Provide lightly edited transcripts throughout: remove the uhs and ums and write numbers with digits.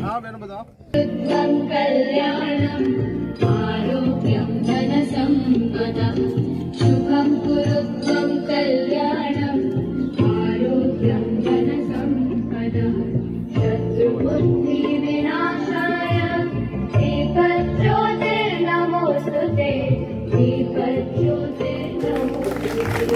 हाँ बेन बताओ। कल्याणम आरोग्यम धन संपदा शुभम कुरुत्वम कल्याणम आरोग्यम धन संपदा शत्रुबुद्धि विनाशाय दीपज्योतिर्नमोस्तुते दीपज्योतिर्नमोस्तुते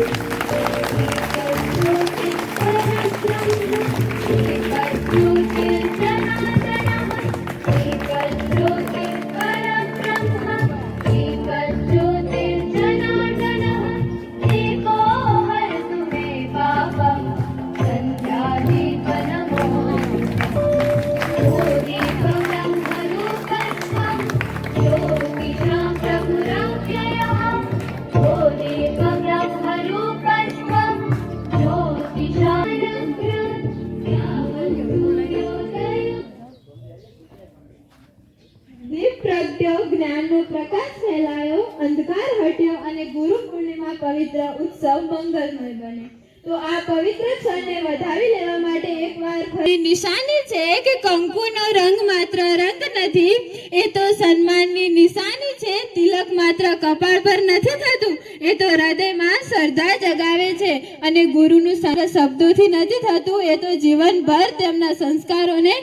જ્ઞાનનો પ્રકાશ ફેલાયો, અંધકાર હટ્યો અને ગુરુ પૂર્ણિમા પવિત્ર ઉત્સવ મંગલમય બને. તો આ પવિત્ર ક્ષણને વધાવી લેવા માટે એકવાર ફરી નિશાની છે કે કંકુનો રંગ માત્ર રંગ નથી, એ તો સન્માનની નિશાની છે. તિલક માત્ર કપાળ પર નથી થતું, એ તો હૃદયમાં શ્રદ્ધા જગાવે છે. અને ગુરુનું શબ્દોથી નથી થતું, એ તો જીવનભર તેમના સંસ્કારોને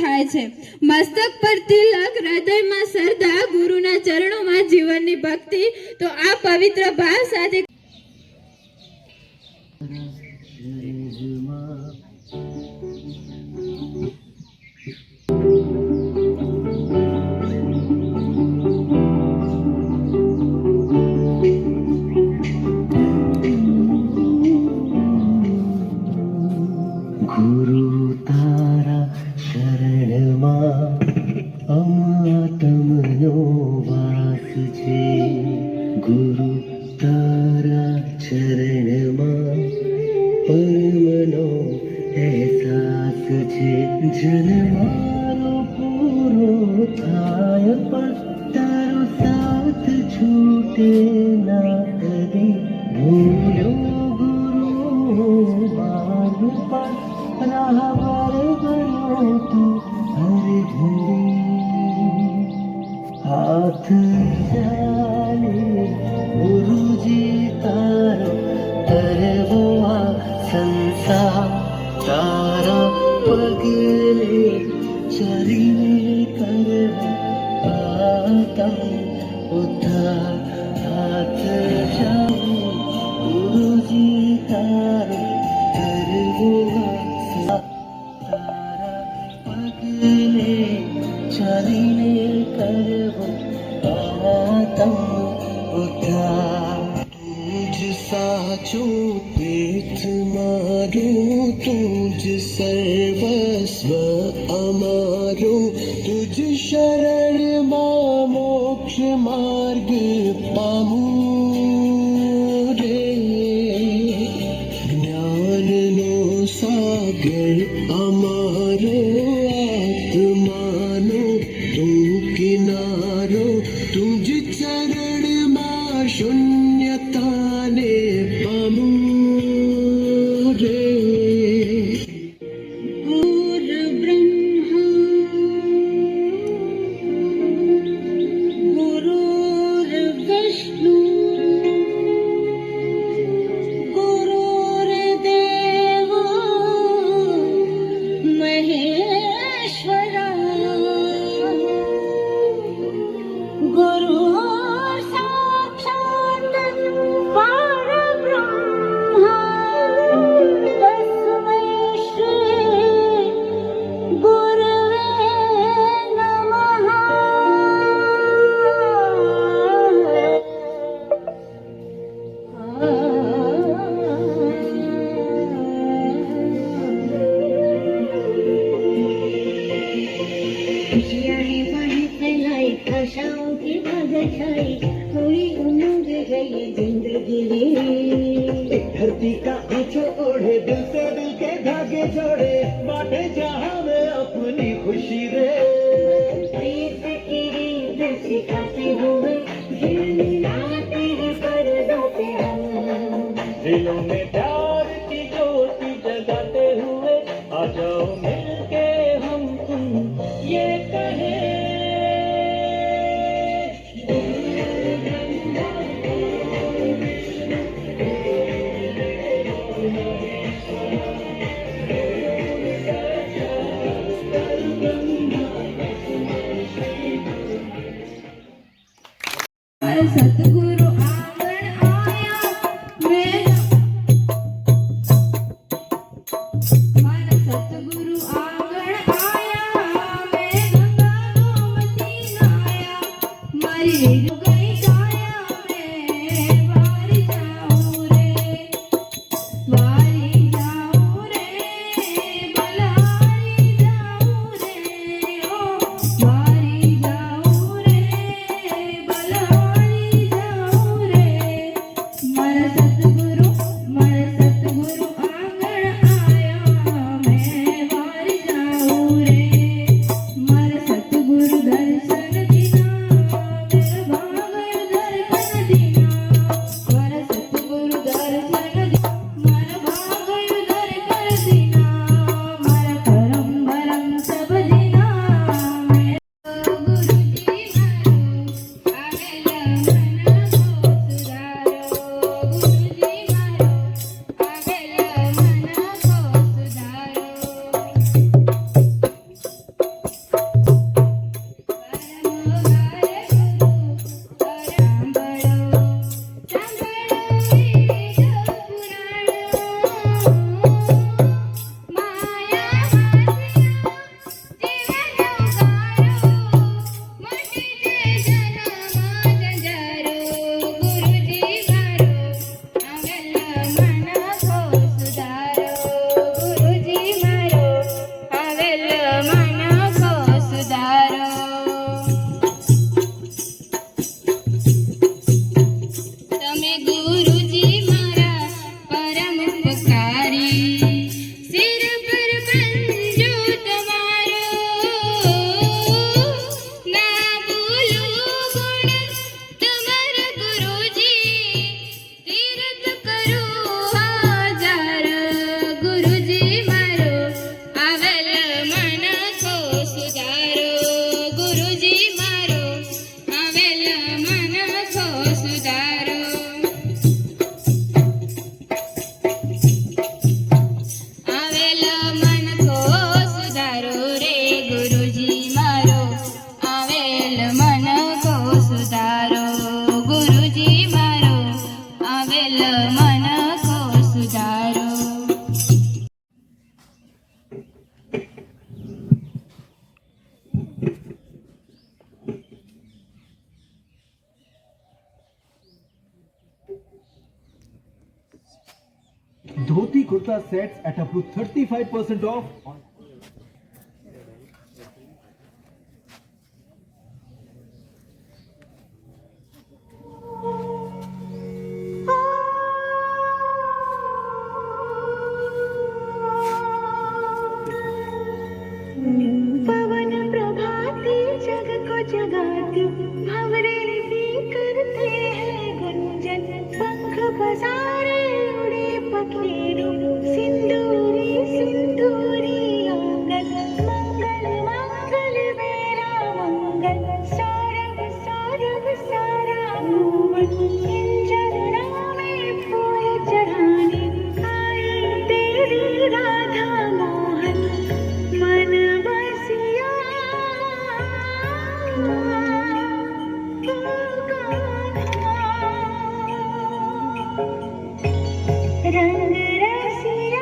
થાય છે. મસ્તક પર તિલક, હૃદયમાં શ્રદ્ધા, ગુરુના ચરણોમાં જીવનની ભક્તિ. તો આ પવિત્ર ભાવ સાથે गुरु तारा शरण मा अमातमनो वास छे। गुरु तारा चरण मा परमनो एहसास छे। जन्मारो पूरो थाय पण तारो साथ छूटे ना कदी। भूलो गुरु मार्ग पर राहबर बनो तू हर घड़ी। हाथ जाने गुरुजी तारो तरवो आ संसार। तारा पगले चरीने करवो आतम उद्धार। हाथ जाने गुरुजी तारो तरवो आ तारा पगले चरीने करवो आतम उद्धार। तुझ साचो तीर्थ मारो, तुझ सर्वस्व अमारो। तुझ शरण मां मोक्ष मार्ग पामू रे। ज्ञान नो सागर अमारो, आत्मानो तू किनारो। तुझ चरण मां शून्यता ने पामू रे। गुरु ब्रह्मा गुरुर्विष्णु गुरुर्देवो महेश्वरा। गुरु साक्षात् परब्रह्मा तस्मै श्री गुरवे नमः। खुशियाँ बाहें फैलाई, आशाओं की बाग छाई, पूरी उम्र गई जिंदगी रे। धरती का आंचल ओढ़े, दिल से दिल के धागे जोड़े, बांटे जहां में अपनी खुशी रे। प्रीत की रीत सिखाते हुए झिलमिलाते हैं पर्दों पे हम। दिलों में प्यार की ज्योति जगाते हुए आ जाओ मिलके हम तुम ये સતગુરુ આંગણ આયા મેં મારા સતગુરુ આંગણ આયા મેં ગંગા ગોમતી નાયા મારી ગઈ ગાયા મેં વારી જાઉં રે વારી જાઉં રે બલહારી જાઉં રે ઓ વારી જાઉં રે બલહારી જાઉં રે મારા સતગુરુ આંગણ આયા મેં વારી જાઉં રે મારા સતગુરુ દર્શન દીના મેરા ભાગર દર્શન દીના મારા સતગુરુ દર્શન દીના મારા ભાગર દર્શન દીના મારા કરમ ભરમ સબ દીના ગુરુજી મારો આવેલા મન કો તમે ગુરુજી મારા પરમ ઉપકારી સિર પર બંજો તમારો ના બોલું ગુણ તમારા ગુરુજી તીર્થ કરું હજાર ગુરુજી મારો આવેલ મન કો સુધારો ગુરુજી મારો આવેલ મન કો સુધારો આવેલા મન કો સુધારો રે ગુરુજી મારો આવેલ મન કો સુધારો ગુરુજી મારો આવેલ મન કો સુધારો dhoti kurta sets at up to 35% off on पवन प्रभाते जग को जगाते भंवरे भी करते हैं गुंजन पंख पसारे उड़े पखेरु सिंदूरी सिंदूरी आंगन मंगल मंगल मेरा मंगल सौरभ सौरभ सारा भुवन इन चरणों में फूल चढ़ाने आई तेरी राधा मोहन मन बसिया रंग रसिया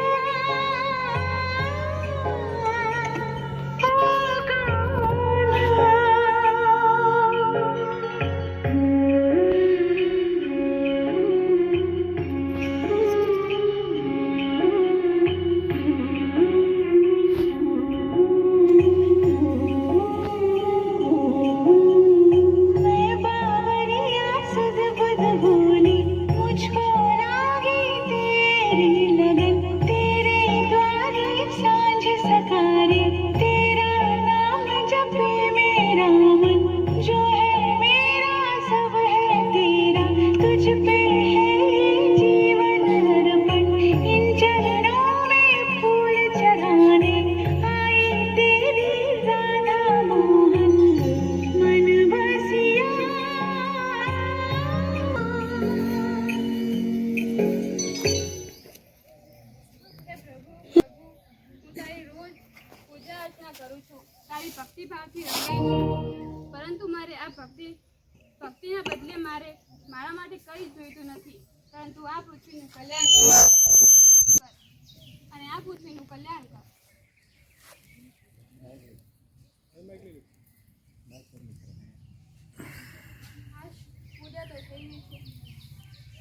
मैं बावरिया सद बद भूली मुझको लागी तेरी लगन तेरे द्वारे सांझ सकारे तेरा नाम जपे मेरा मन जो है मेरा सब है तेरा तुझ पे है ये जीवन अर्पण इन चरणों में फूल चढ़ाने आई तेरी राधा मोहन मन बसिया તારી રોજ પૂજા અર્ચના કરું છું તારી ભક્તિભાવથી રંગાઈ છું પરંતુ મારે આ ભક્તિ ભક્તિના બદલે મારા માટે કંઈ જ જોઈતું નથી, પરંતુ આ પૃથ્વીનું કલ્યાણ કર અને આ પૃથ્વીનું કલ્યાણ કર. પૂજા તો થઈ ગઈ છે,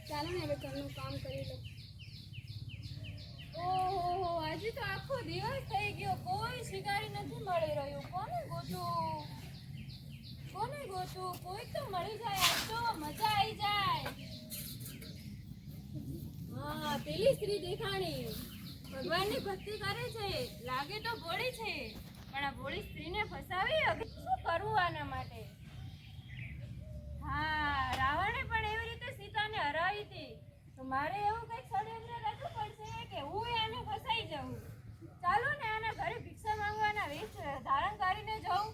ચાલો ને હવે ઘરનું કામ કરી લો. ઓહો, આજે તો આખો દિવસ થઈ ગયો, કોઈ શિકારી નથી મળી રહ્યું. કોને ગોતું, કોઈ તો મળી જાય, આજ તો મજા આવી જાય. હા, પેલી સ્ત્રી દેખાણી ભગવાનની ભક્તિ કરે છે, લાગે તો ભોળી છે, પણ આ ભોળી સ્ત્રીને ફસાવી હવે શું કરવું આના માટે? હા, રાવણે પણ એવી રીતે સીતાને હરાવી હતી, તો મારે એવું કંઈક ષડયંત્ર રચવું પડશે કે હું એને ફસાઈ જાઉં. ચાલો ને આના ઘરે ભિક્ષા માંગવાના વેશ ધારણ કરીને જાઉં.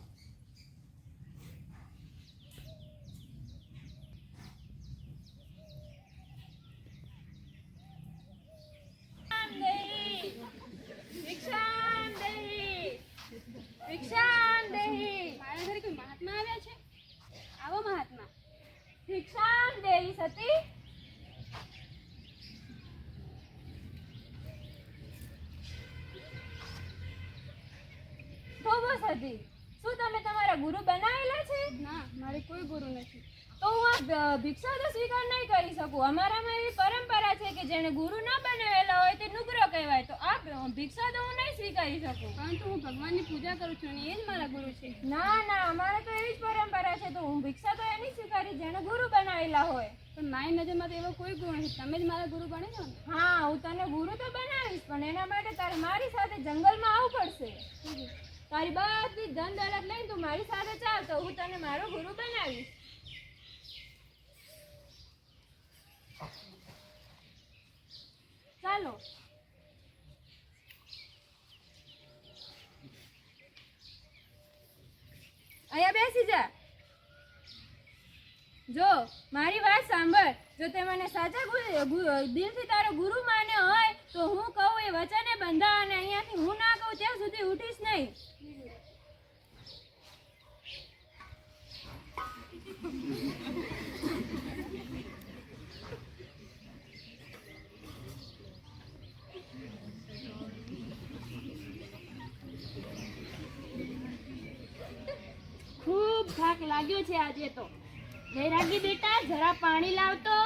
મારા ઘરે કોઈ મહાત્મા આવ્યા છે? આવો મહાત્મા. ભિક્ષામ દેહી સતી. થોભો સતી, શું તમે તમારા ગુરુ બનાવેલા છે? ના, મારે કોઈ ગુરુ નથી. તો હું આ ભિક્ષા તો સ્વીકાર નહીં કરી શકું. અમારામાં એવી પરંપરા છે કે જેને ગુરુ ના બનાવેલા હોય તે નુગ્રો કહેવાય, તો આ ભિક્ષા તો હું નહીં સ્વીકારી શકું. પરંતુ હું ભગવાનની પૂજા કરું છું અને એ જ મારા ગુરુ છે. ના, અમારે તો એવી જ પરંપરા છે, તો હું ભિક્ષા તો એની સ્વીકારી જેને ગુરુ બનાવેલા હોય. પણ મારી નજરમાં તો એવો કોઈ ગુરુ નથી, તમે જ મારા ગુરુ બની જાઓ ને. હા, હું તને ગુરુ તો બનાવીશ, પણ એના માટે તારે મારી સાથે જંગલમાં આવવું પડશે. તારી બધી ધન દોલત લઈને તું મારી સાથે ચાલ, તો હું તને મારો ગુરુ બનાવીશ. ચાલો. અહીંયા બેસી જા. જો મારી વાત સાંભળ, જો તે મને સાચા દિલથી તારો ગુરુ માન્યો હોય તો હું કહું એ વચને બંધા, અને અહીંયાથી હું ના કહું ત્યાં સુધી ઉઠીશ નહીં. ખૂબ થાક લાગ્યો છે આજે તો. વૈરાગી બેટા જરા પાણી લાવતો.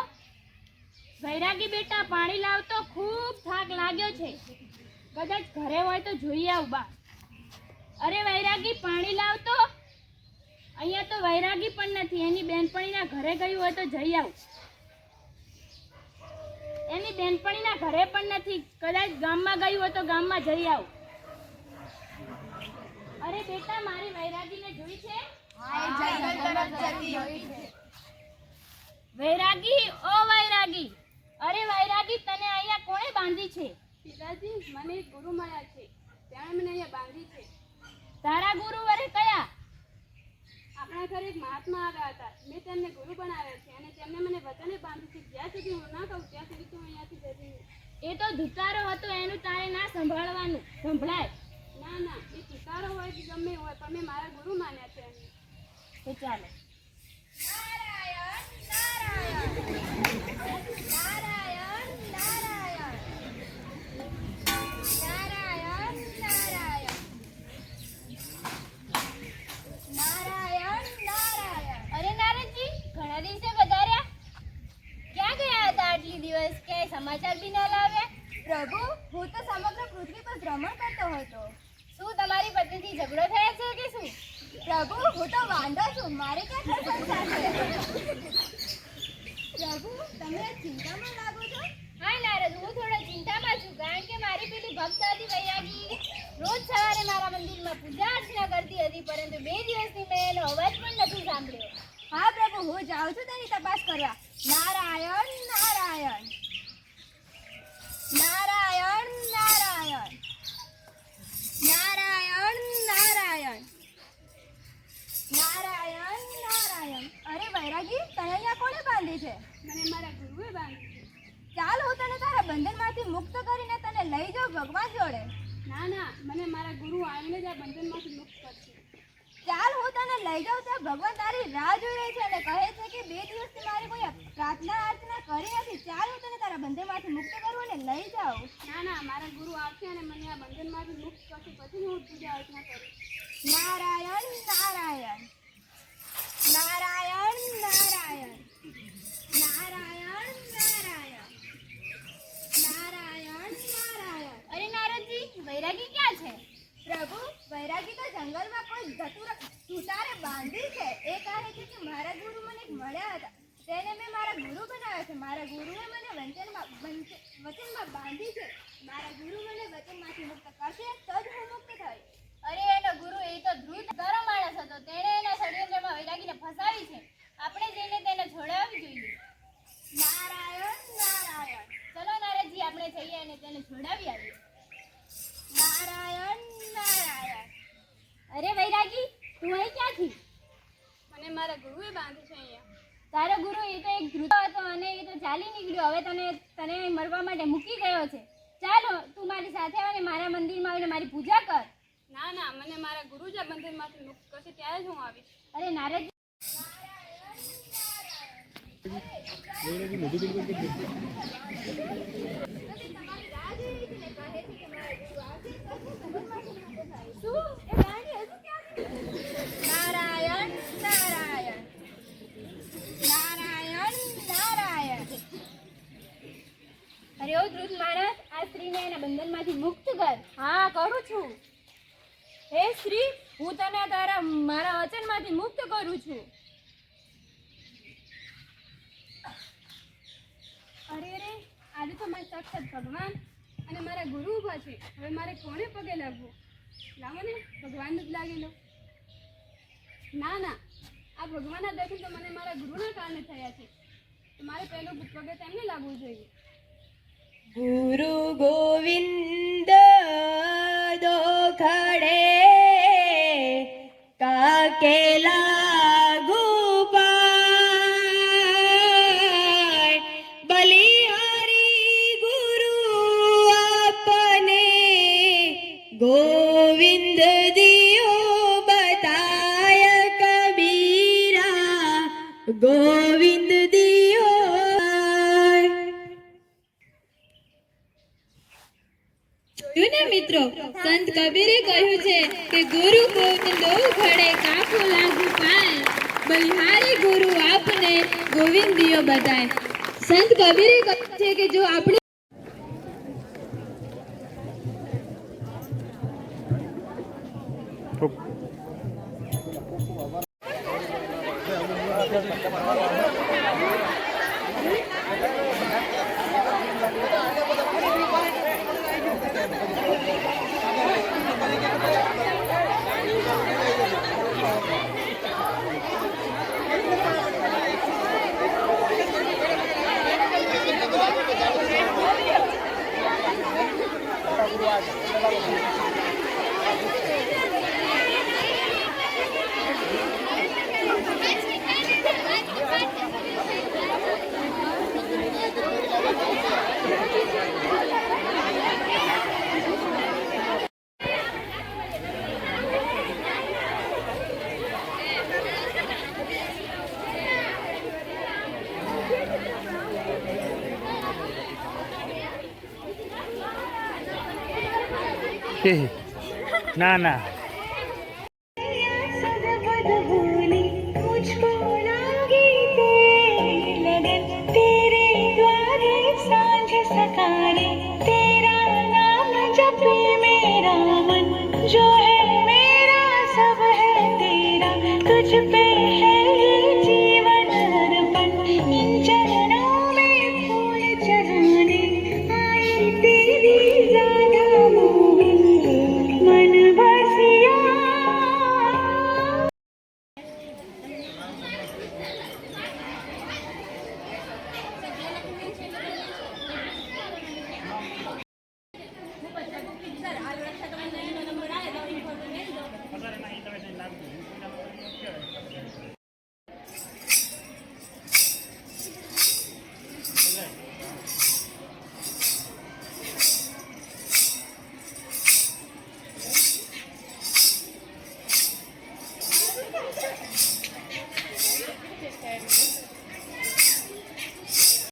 વૈરાગી બેટા પાણી લાવતો, ખૂબ થાક લાગ્યો છે. કદાચ ઘરે હોય તો જોઈ આવ બા. અરે વૈરાગી પાણી લાવતો. અહીંયા તો વૈરાગી પણ નથી, એની બેનપણીના ઘરે ગયું હોય તો જઈ આવ. એની બેનપણીના ઘરે પણ નથી, કદાચ ગામમાં ગયું હોય તો ગામમાં જઈ આવ. અરે બેટા મારી વૈરાગીને જોઈ છે? વૈરાગી, ઓ વૈરાગી, અરે વૈરાગી તને અહીંયા કોણે બાંધી છે? પિતાજી, મને એક ગુરુ મળ્યા છે, તેમણે મને અહીંયા બાંધી છે. તારા ગુરુ વરે કયા? આપણા ઘરે એક મહાત્મા આવ્યા હતા, મેં તેમને ગુરુ બનાવ્યા છે અને તેમને મને વચને બાંધી છે, જ્યાં સુધી હું ના કહું ત્યાં સુધી તું અહીંયાથી જતી નહીં. એ તો ધુકારો હતો, એનું તારે ના સંભાળવાનું. સંભળાય? ના, એ ધુકારો હોય કે ગમે હોય, પણ મેં મારા ગુરુ માન્યા છે એમને. તો ચાલો. નારાયણ નારાયણ નારાયણ નારાયણ નારાયણ નારાયણ નારાયણ. અરે નારદજી, ઘણા દિવસે વધાર્યા, ક્યાં ગયા હતા આટલી દિવસ? ક્યાંય સમાચાર બી ના લાવ્યા? પ્રભુ, હું તો સમગ્ર પૃથ્વી પર ભ્રમણ કરતો હતો. શું તમારી પત્નીથી ઝઘડો થયો છે કે શું? પ્રભુ, હું તો વાંઢો છું, મારે ક્યાં પ્રશંસા છે? પ્રભુ, તમે ચિંતામાં લાગો છો? હા નારદ, હું થોડો ચિંતામાં છું, કારણ કે મારી પેલી ભક્ત હતી વૈરાગી રોજ સવારે મારા મંદિરમાં પૂજા અર્ચના કરતી હતી, પરંતુ 2 દિવસથી મેં એનો અવાજ પણ નથી સાંભળ્યો. હા પ્રભુ, હું જાઉં છું તેની તપાસ કરવા. નારાયણ નારાયણ નારાયણ નારાયણ નારાયણ નારાયણ નારાયણ નારાયણ. અરે વૈરાગી, તને અહીંયા કોણે બાંધી છે? મને મારા ગુરુએ બાંધી છે. ચાલ, હું તને તારા બંધનમાંથી મુક્ત કરીને તને લઈ જાઉં ભગવાન જોડે. ના, મને મારા ગુરુ આવીને જ આ બંધનમાંથી મુક્ત કરશે. ચાલ, હું તને લઈ જાઉં તો ભગવાન તારી રાહ જોઈ રહી છે અને કહે છે કે 2 દિવસથી મારી કોઈ પ્રાર્થના અર્ચના કરી નથી. ચાલ હું તને તારા બંધનમાંથી મુક્ત કરું અને લઈ જાઉં. ના ના, મારા ગુરુ આવશે અને મને આ બંધનમાંથી મુક્ત કરશે, પછી હું પૂજા અર્ચના કરીશ. નારાયણ નારાયણ નારાયણ નારાયણ નારાયણ નારાયણ નારાયણ નારાયણ. અરે નારદજી, વૈરાગી ક્યાં છે? પ્રભુ, વૈરાગી તો જંગલમાં કોઈ સુતારે બાંધી છે. એ કહે છે કે મારા ગુરુ મને મળ્યા હતા, તેને મેં મારા ગુરુ બનાવ્યા છે. મારા ગુરુએ મને વચનમાં બાંધી છે. મારા ગુરુ મને વચનમાંથી મુક્ત કરશે તો જ હું મુક્ત થઈશ. અરે એનો ગુરુ એ તો ધ્રુત ગરમ માણસ હતો, તેણે એના ષડયંત્રમાં વૈરાગીને ફસાવી છે. આપણે જઈને તેને છોડાવવી જોઈએ. નારાયણ નારાયણ ચલો નારદજી, આપણે જઈએ અને તેને છોડાવી આવીએ. નારાયણ નારાયણ. અરે વૈરાગી, તું અહીં ક્યાંથી? મને મારા ગુરુએ બાંધ્યું છે અહીંયા. તારો ગુરુ એ તો એક ધ્રુત હતો અને એ તો ચાલી નીકળ્યો. હવે તને મરવા માટે મૂકી ગયો છે. ચાલો તું મારી સાથે આવ અને મારા મંદિરમાં આવીને મારી પૂજા કર. ના ના, મને મારા ગુરુ જ બંધનમાંથી મુક્ત કરશે ત્યારે જ હું આવીશ. અરે નારદજી, નારાયણ નારાયણ નારાયણ નારાયણ. અરે ઓ ધ્રુત માણસ, આ સ્ત્રીને એના બંધનમાંથી મુક્ત કર. હા, કરું છું. હે સ્ત્રી, હું તને મારા વચનમાંથી મુક્ત કરું છું. અરે અરે, આજે તો મારા સાક્ષાત ભગવાન અને મારા ગુરુ ઊભા છે. હવે મારે કોને પગે લાગવું? લાવો ને, ભગવાનને જ લાગી લો. ના ના, આ ભગવાનના દર્શન તો મને મારા ગુરુના કારણે થયા છે, તો મારે પહેલો પગે તેમને લાગવું જોઈએ. ગુરુ ગોવિંદ દો ખડે કાકે લાગુ પાય, બલિહારી ગુરુ આપને ગોવિંદ દિયો બતાય કબીરા, ગોવિંદ દિયો. જોયું ને મિત્રો, સંત કબીરે કહ્યું છે કે ગુરુ ગોવિંદ દો ઘડે કાકો લાગુ પાય, બલિહારી ગુરુ આપને ગોવિંદ દિયો બતાય. સંત કબીરે કહ્યું છે કે જો આપણે ना ना मुझको लागी तेरी लगन, तेरे द्वारे सांझ सकारे, तेरा नाम जपे मेरा मन, जो है मेरा सब है तेरा, तुझ पे